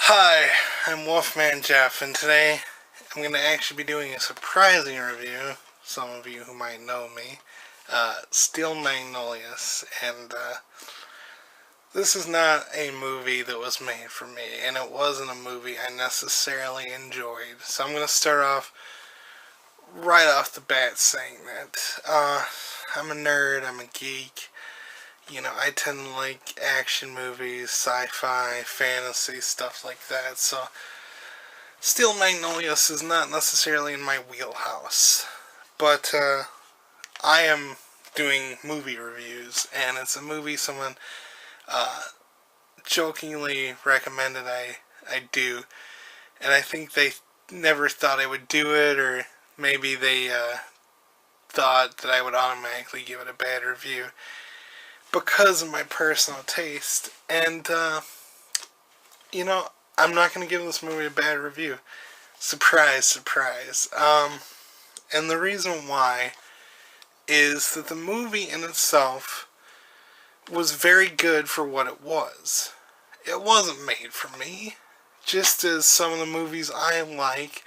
Hi, I'm Wolfman Jeff, and today I'm going to actually be doing a surprising review. Some of you who might know me, Steel Magnolias, and this is not a movie that was made for me, and it wasn't a movie I necessarily enjoyed. So I'm going to start off right off the bat saying that I'm a nerd, I'm a geek. I tend to like action movies, sci-fi, fantasy, stuff like that. So Steel Magnolias is not necessarily in my wheelhouse, but I am doing movie reviews, and it's a movie someone uh, jokingly recommended I do, and I think they never thought I would do it, or maybe they thought that I would automatically give it a bad review because of my personal taste, and you know, I'm not going to give this movie a bad review. Surprise, surprise. And the reason why is that the movie in itself was very good for what it was. It wasn't made for me, just as some of the movies I like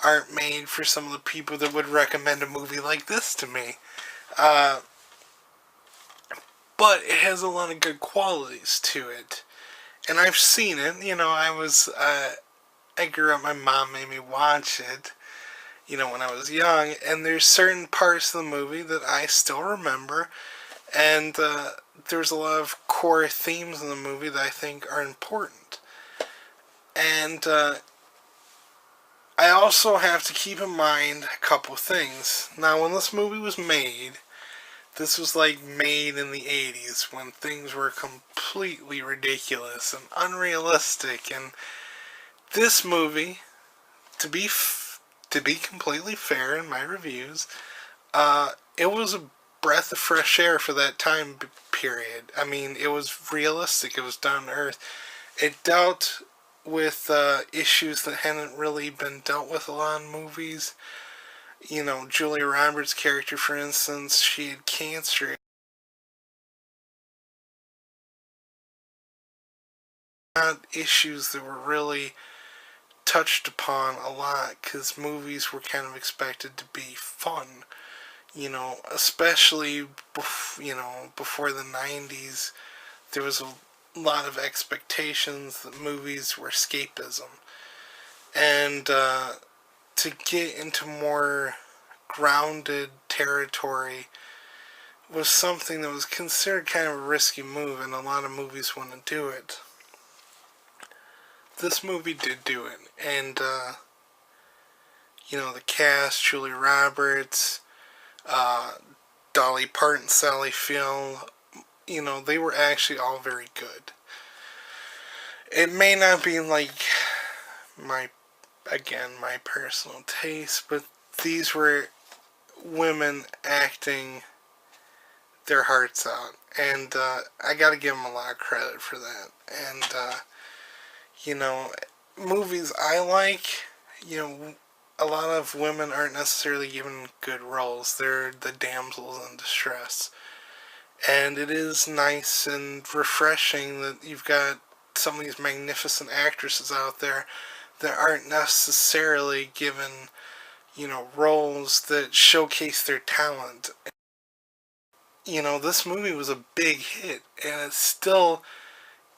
aren't made for some of the people that would recommend a movie like this to me. Uh, but it has a lot of good qualities to it. And I've seen it, I grew up, my mom made me watch it, when I was young, and there's certain parts of the movie that I still remember, and there's a lot of core themes in the movie that I think are important. And I also have to keep in mind a couple things. Now, when this movie was made, this was like made in the 80s when things were completely ridiculous and unrealistic, and this movie, to be completely fair in my reviews, it was a breath of fresh air for that time period. I mean, it was realistic. It was down to earth. It dealt with issues that hadn't really been dealt with a lot in movies. Julia Roberts' character, for instance, she had cancer. Not issues that were really touched upon a lot because movies were kind of expected to be fun. Especially before the 90s, there was a lot of expectations that movies were escapism. And to get into more grounded territory was something that was considered kind of a risky move, and a lot of movies wouldn't do it. This movie did do it, and the cast, Julia Roberts, Dolly Parton, Sally Field, they were actually all very good. It may not be like my personal taste, but these were women acting their hearts out, and I gotta give them a lot of credit for that. And movies I like, a lot of women aren't necessarily given good roles. They're the damsels in distress. And it is nice and refreshing that you've got some of these magnificent actresses out there that aren't necessarily given, roles that showcase their talent. This movie was a big hit, and it still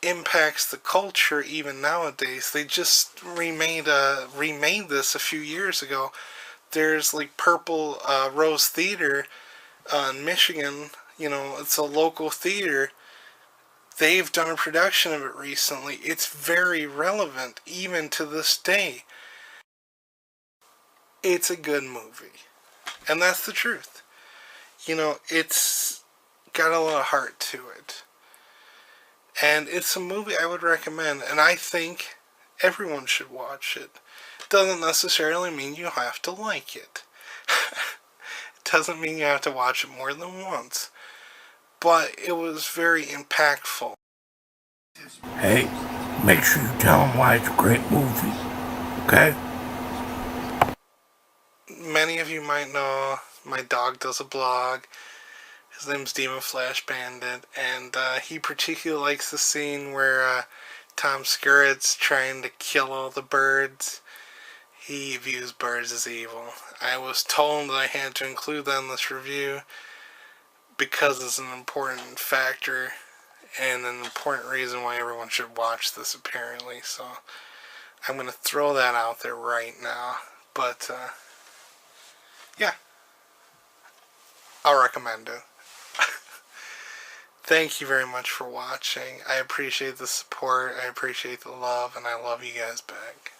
impacts the culture even nowadays. They just remade this a few years ago. There's like Purple Rose Theater in Michigan. It's a local theater. They've done a production of it recently. It's very relevant even to this day. It's a good movie, and that's the truth. It's got a lot of heart to it. And it's a movie I would recommend, and I think everyone should watch it. Doesn't necessarily mean you have to like it. It doesn't mean you have to watch it more than once. But it was very impactful. Hey, make sure you tell them why it's a great movie, okay? Many of you might know my dog does a blog. His name's Demon Flash Bandit, and he particularly likes the scene where Tom Skerritt's trying to kill all the birds. He views birds as evil. I was told that I had to include that in this review because it's an important factor and an important reason why everyone should watch this, apparently. So I'm going to throw that out there right now. But, yeah, I'll recommend it. Thank you very much for watching. I appreciate the support, I appreciate the love, and I love you guys back.